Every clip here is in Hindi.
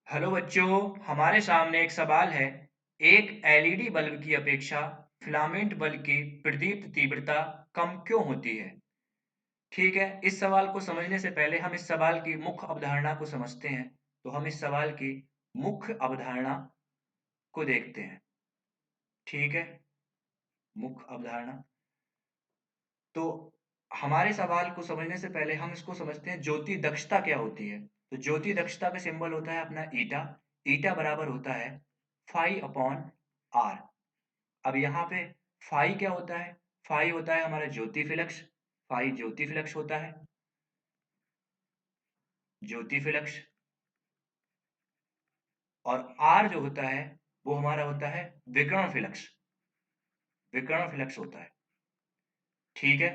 हेलो बच्चों, हमारे सामने एक सवाल है। एक एलईडी बल्ब की अपेक्षा फिलामेंट बल्ब की प्रदीप्त तीव्रता कम क्यों होती है? ठीक है, इस सवाल को समझने से पहले हम इस सवाल की मुख्य अवधारणा को समझते हैं। तो हम इस सवाल की मुख्य अवधारणा को देखते हैं। ठीक है, मुख्य अवधारणा। तो हमारे सवाल को समझने से पहले हम इसको समझते हैं, ज्योति दक्षता क्या होती है। तो ज्योति दक्षता का सिंबल होता है अपना ईटा। ईटा बराबर होता है फाई अपॉन आर। अब यहाँ पे फाई क्या होता है? फाई होता है हमारा ज्योति फ्लक्स। फाई ज्योति फ्लक्स होता है, ज्योति फ्लक्स। और आर जो होता है वो हमारा होता है विकर्ण फ्लक्स। विकर्ण फ्लक्स होता है। ठीक है।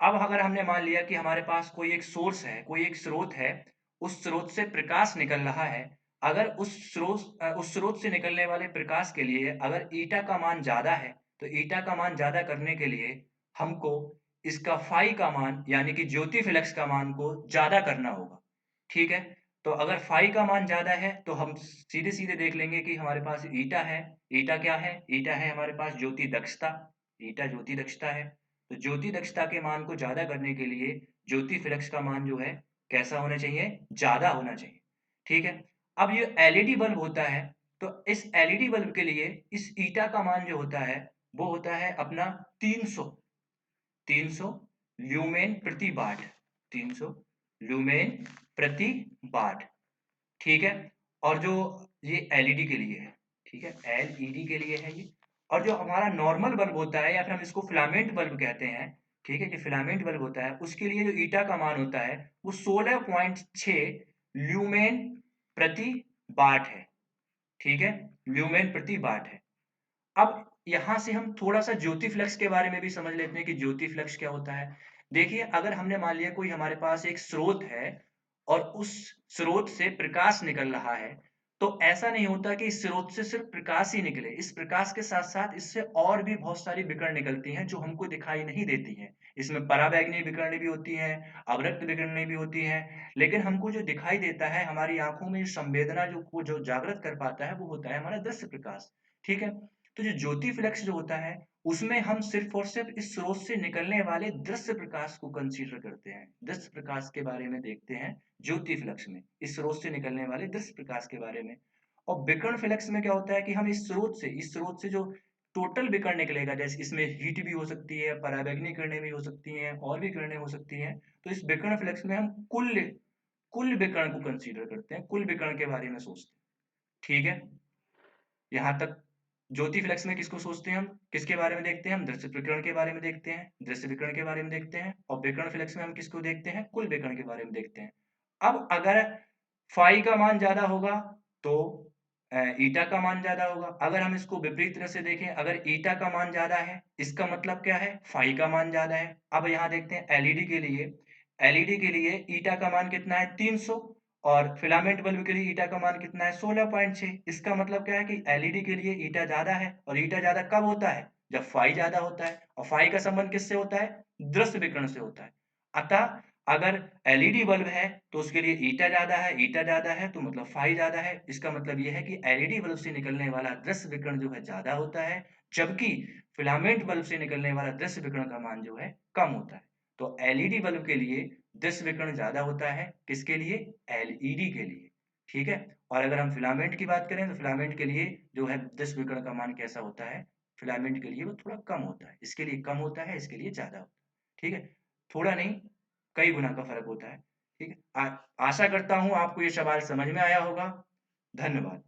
अब अगर हमने मान लिया कि हमारे पास कोई एक सोर्स है, कोई एक स्रोत है, उस स्रोत से प्रकाश निकल रहा है। अगर उस स्रोत से निकलने वाले प्रकाश के लिए अगर ईटा का मान ज्यादा है, तो ईटा का मान ज्यादा करने के लिए हमको इसका फाई का मान यानी कि ज्योति फ्लक्स का मान को ज्यादा करना होगा। ठीक है। तो अगर फाई का मान ज्यादा है तो हम सीधे सीधे देख लेंगे कि हमारे पास ईटा है। ईटा क्या है? ईटा है हमारे पास ज्योति दक्षता। ईटा ज्योति दक्षता है। तो ज्योति दक्षता के मान को ज्यादा करने के लिए ज्योति फ्लक्स का मान जो है कैसा होना चाहिए? ज्यादा होना चाहिए। ठीक है। अब ये एलईडी बल्ब होता है। तो इस एलईडी बल्ब के लिए इस ईटा का मान जो होता है वो होता है अपना 300। 300 ल्यूमेन प्रति वाट। 300 ल्यूमेन प्रति वाट। ठीक है। और जो ये एलईडी के लिए है, ठीक है, एलईडी के लिए है ये। और जो हमारा नॉर्मल बल्ब होता है या फिर हम इसको फिलामेंट बल्ब कहते हैं, ठीक है, कि फिलामेंट बल्ब होता है, उसके लिए जो ईटा का मान होता है वो 16.6 ल्यूमेन प्रति वाट है। ठीक है, ल्यूमेन प्रति वाट है। अब यहां से हम थोड़ा सा ज्योति फ्लक्स के बारे में भी समझ लेते हैं कि ज्योति फ्लक्स क्या होता है। देखिए, अगर हमने मान लिया कोई हमारे पास एक स्रोत है और उस स्रोत से प्रकाश निकल रहा है, तो ऐसा नहीं होता कि इस स्रोत से सिर्फ प्रकाश ही निकले। इस प्रकाश के साथ साथ इससे और भी बहुत सारी विकिरण निकलती हैं जो हमको दिखाई नहीं देती हैं। इसमें पराबैंगनी विकिरण भी होती हैं, अवरक्त विकिरण भी होती हैं, लेकिन हमको जो दिखाई देता है, हमारी आंखों में संवेदना जो जागृत कर पाता है, वो होता है हमारा दृश्य प्रकाश। ठीक है। तो जो ज्योति फ्लक्स जो होता है उसमें हम सिर्फ और सिर्फ इस स्रोत से निकलने वाले दृश्य प्रकाश को कंसीडर करते हैं, दृश्य प्रकाश के बारे में देखते हैं। ज्योति फ्लक्स में इस स्रोत से निकलने वाले दृश्य प्रकाश के बारे में। और विकर्ण फ्लक्स में क्या होता है कि हम इस स्रोत से जो टोटल विकर्ण निकलेगा, जैसे इसमें हीट भी हो सकती है, पराबैंगनी किरणें भी हो सकती हैं, और भी किरणें हो सकती हैं। तो इस विकर्ण फ्लक्स में हम कुल कुल विकर्ण को कंसीडर करते हैं, कुल विकर्ण के बारे में सोचते हैं। ठीक है। यहाँ तक ज्योति फ्लक्स में किसको सोचते हैं हम, किसके बारे में देखते हैं? हम दृश्य विकिरण के बारे में देखते हैं, दृश्य विकिरण के बारे में देखते हैं। और विकिरण फ्लक्स में हम किसको देखते हैं? कुल विकिरण के बारे में देखते हैं। अब अगर फाई का मान ज्यादा होगा तो ईटा का मान ज्यादा होगा। अगर हम इसको विपरीत तरह से देखें, अगर ईटा का मान ज्यादा है इसका मतलब क्या है? फाई का मान ज्यादा है। अब यहाँ देखते हैं एलईडी के लिए। एलईडी के लिए ईटा का मान कितना है? 300। और फिलामेंट बल्ब के लिए ईटा का मान कितना है? 16.6। इसका मतलब क्या है कि एलईडी के लिए ईटा ज्यादा है। और ईटा ज्यादा कब होता है? जब फाई ज्यादा होता है। और फाई का संबंध किससे होता है? दृश्य विकिरण से होता है। अतः अगर एलईडी बल्ब है तो उसके लिए ईटा ज्यादा है। ईटा ज्यादा है तो मतलब फाई ज्यादा है। इसका मतलब यह है कि एलईडी बल्ब से निकलने वाला दृश्य विकिरण जो है ज्यादा होता है, जबकि फिलामेंट बल्ब से निकलने वाला दृश्य विकिरण का मान जो है कम होता है। तो एलईडी बल्ब के लिए दृश्य विकिरण ज्यादा होता है। किसके लिए? एलईडी के लिए। ठीक है। और अगर हम फिलामेंट की बात करें तो फिलामेंट के लिए जो है दृश्य विकिरण का मान कैसा होता है? फिलामेंट के लिए वो थोड़ा कम होता है। इसके लिए कम होता है, इसके लिए ज्यादा होता है। ठीक है। थोड़ा नहीं, कई गुना का फर्क होता है। ठीक है। आशा करता हूं आपको ये सवाल समझ में आया होगा। धन्यवाद।